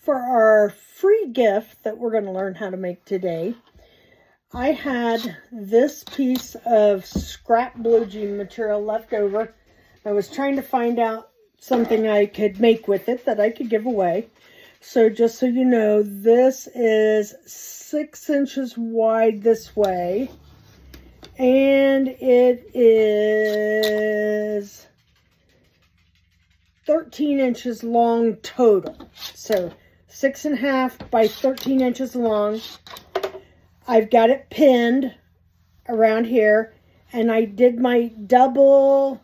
For our free gift that we're going to learn how to make today, I had this piece of scrap blue jean material left over. I was trying to find out something I could make with it that I could give away. So just so you know, this is 6 inches wide this way, and it is 13 inches long total. So 6.5 by 13 inches long. I've got it pinned around here, and I did my double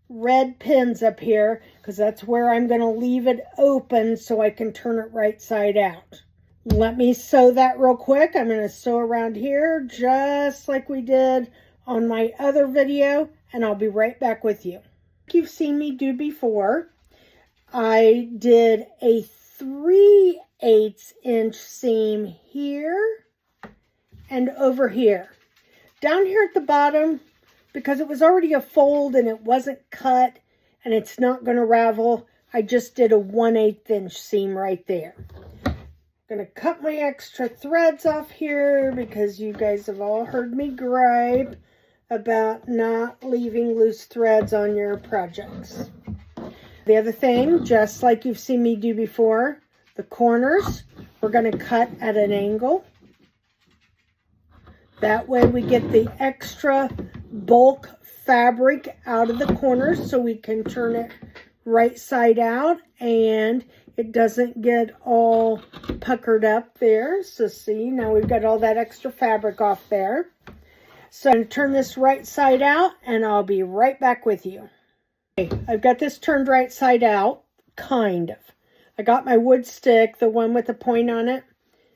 red pins up here because that's where I'm going to leave it open so I can turn it right side out. Let me sew that real quick. I'm going to sew around here just like we did on my other video, and I'll be right back with you. Like you've seen me do before, I did a 3/8 inch seam here and over here. Down here at the bottom, because it was already a fold and it wasn't cut and it's not going to ravel, I just did a 1/8 inch seam right there. I'm going to cut my extra threads off here because you guys have all heard me gripe about not leaving loose threads on your projects. The other thing, just like you've seen me do before, the corners, we're going to cut at an angle. That way we get the extra bulk fabric out of the corners so we can turn it right side out and it doesn't get all puckered up there. So see, now we've got all that extra fabric off there. So I'm going to turn this right side out and I'll be right back with you. Okay, I've got this turned right side out, kind of. I got my wood stick, the one with the point on it.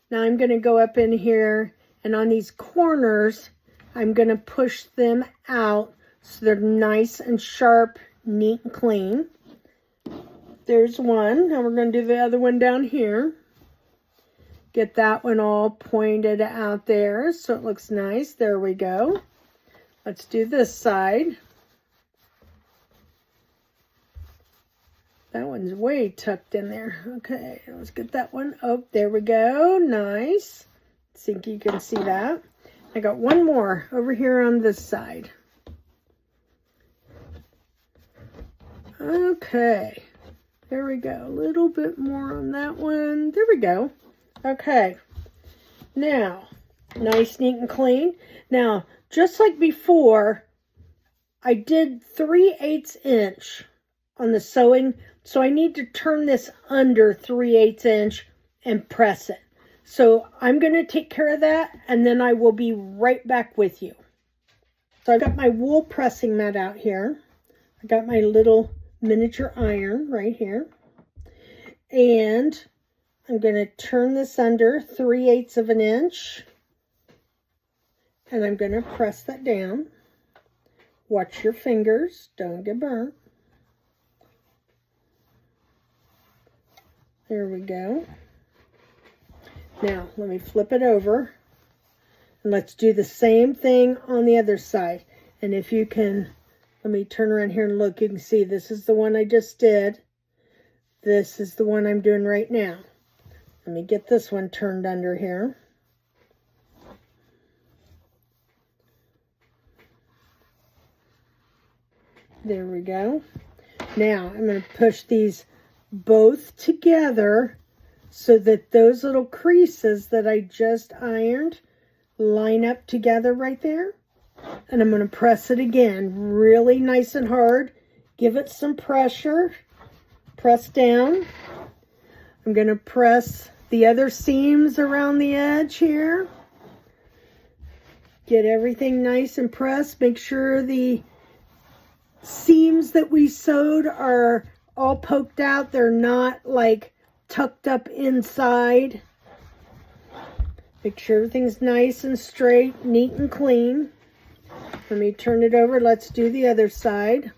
Now I'm going to go up in here, and on these corners, I'm going to push them out so they're nice and sharp, neat and clean. There's one. Now we're going to do the other one down here. Get that one all pointed out there so it looks nice. There we go. Let's do this side. That one's way tucked in there. Okay, let's get that one. Oh, there we go. Nice. I think you can see that. I got one more over here on this side. Okay, there we go. A little bit more on that one. There we go. Okay, now, nice, neat, and clean. Now, just like before, I did 3/8 inch on the sewing, so I need to turn this under 3/8 inch and press it. So I'm going to take care of that, and then I will be right back with you. So I've got my wool pressing mat out here. I got my little miniature iron right here. And I'm going to turn this under 3/8 of an inch. And I'm going to press that down. Watch your fingers. Don't get burnt. There we go. Now, let me flip it over. And let's do the same thing on the other side. And if you can, let me turn around here and look. You can see this is the one I just did. This is the one I'm doing right now. Let me get this one turned under here. There we go. Now, I'm going to push these both together so that those little creases that I just ironed line up together right there. And I'm going to press it again really nice and hard. Give it some pressure. Press down. I'm going to press the other seams around the edge here. Get everything nice and pressed. Make sure the seams that we sewed are all poked out. They're not like tucked up inside. Make sure everything's nice and straight, neat and clean. Let me turn it over. Let's do the other side.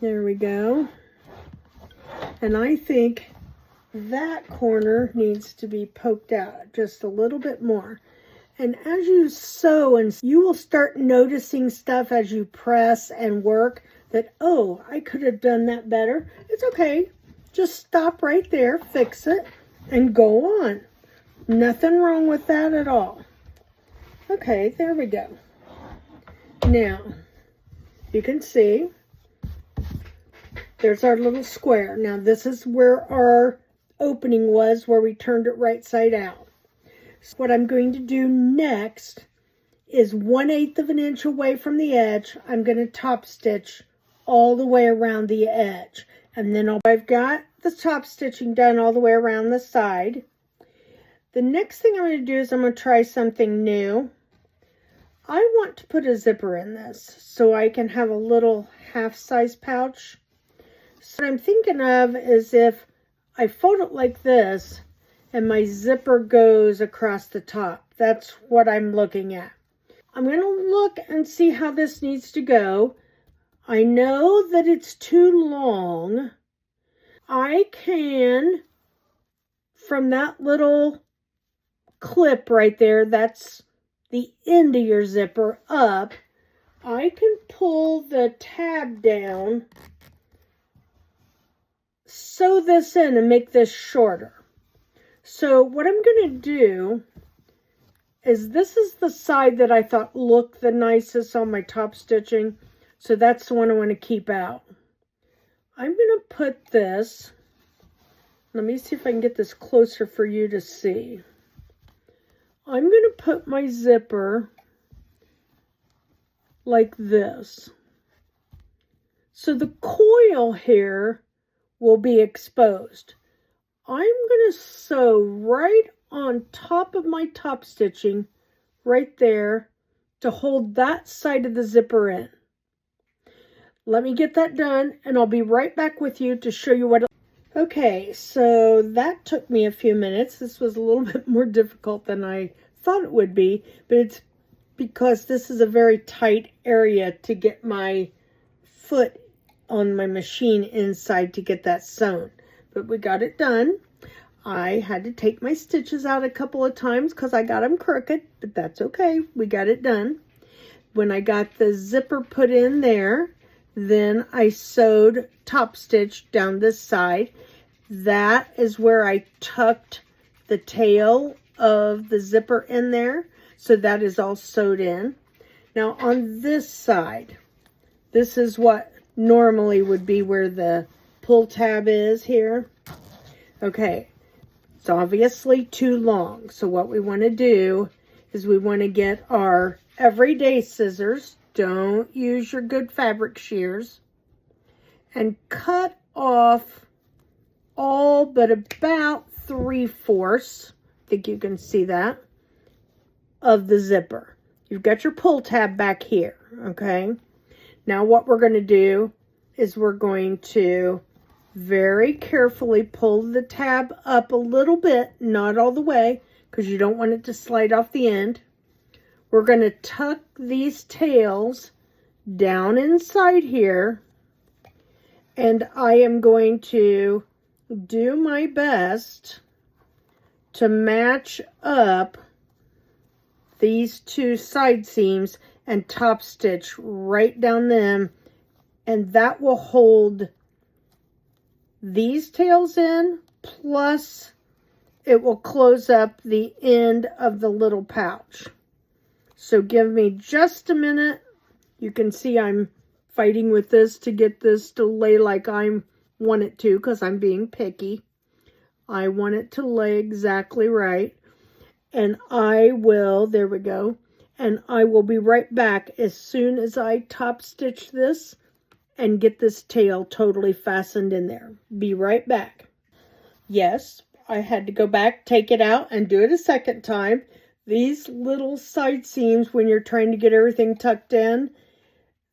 There we go. And I think that corner needs to be poked out just a little bit more. And as you sew, and you will start noticing stuff as you press and work that, oh, I could have done that better. It's okay. just stop right there, fix it, and go on. Nothing wrong with that at all. Okay, there we go. Now, you can see there's our little square. Now, this is where our opening was, where we turned it right side out. So what I'm going to do next is 1/8 of an inch away from the edge. I'm going to top stitch all the way around the edge. And then I've got the top stitching done all the way around the side. The next thing I'm going to do is I'm going to try something new. I want to put a zipper in this so I can have a little half-size pouch. So what I'm thinking of is if I fold it like this and my zipper goes across the top. That's what I'm looking at. I'm going to look and see how this needs to go. I know that it's too long. I can, from that little clip right there, that's the end of your zipper up, I can pull the tab down, sew this in and make this shorter. So what I'm going to do is, this is the side that I thought looked the nicest on my top stitching, so that's the one I want to keep out. I'm going to put this, let me see if I can get this closer for you to see. I'm going to put my zipper like this. So the coil here will be exposed. I'm going to sew right on top of my top stitching, right there, to hold that side of the zipper in. Let me get that done, and I'll be right back with you to show you what. Okay, so that took me a few minutes. This was a little bit more difficult than I thought it would be, but it's because this is a very tight area to get my foot on my machine inside to get that sewn. But we got it done. I had to take my stitches out a couple of times because I got them crooked, but that's okay. We got it done. When I got the zipper put in there, then I sewed top stitch down this side. That is where I tucked the tail of the zipper in there. So that is all sewed in. Now on this side, this is what normally would be where the pull tab is here. Okay, it's obviously too long. So what we want to do is we want to get our everyday scissors. Don't use your good fabric shears. And cut off all but about 3/4, I think you can see that, of the zipper. You've got your pull tab back here, okay? Now what we're going to do is we're going to very carefully pull the tab up a little bit, not all the way, because you don't want it to slide off the end. We're going to tuck these tails down inside here, and I am going to do my best to match up these two side seams and top stitch right down them, and that will hold these tails in, plus it will close up the end of the little pouch. So give me just a minute. You can see I'm fighting with this to get this to lay like I want it to, because I'm being picky. I want it to lay exactly right. And I will, there we go. And I will be right back as soon as I top stitch this and get this tail totally fastened in there. Be right back. Yes, I had to go back, take it out, and do it a second time. These little side seams, when you're trying to get everything tucked in,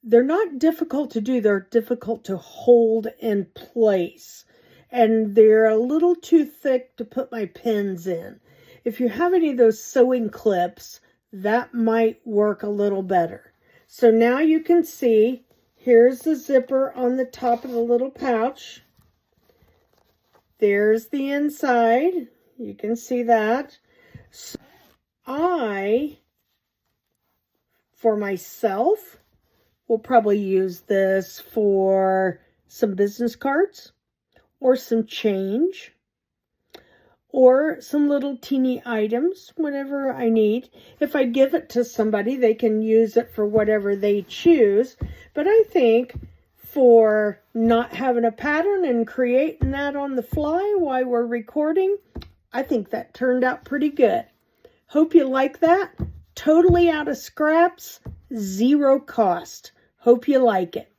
they're not difficult to do. They're difficult to hold in place. And they're a little too thick to put my pins in. If you have any of those sewing clips, that might work a little better. So now you can see, here's the zipper on the top of the little pouch. There's the inside. You can see that. So for myself, will probably use this for some business cards, or some change, or some little teeny items, whatever I need. If I give it to somebody, they can use it for whatever they choose. But I think for not having a pattern and creating that on the fly while we're recording, I think that turned out pretty good. Hope you like that. Totally out of scraps, zero cost. Hope you like it.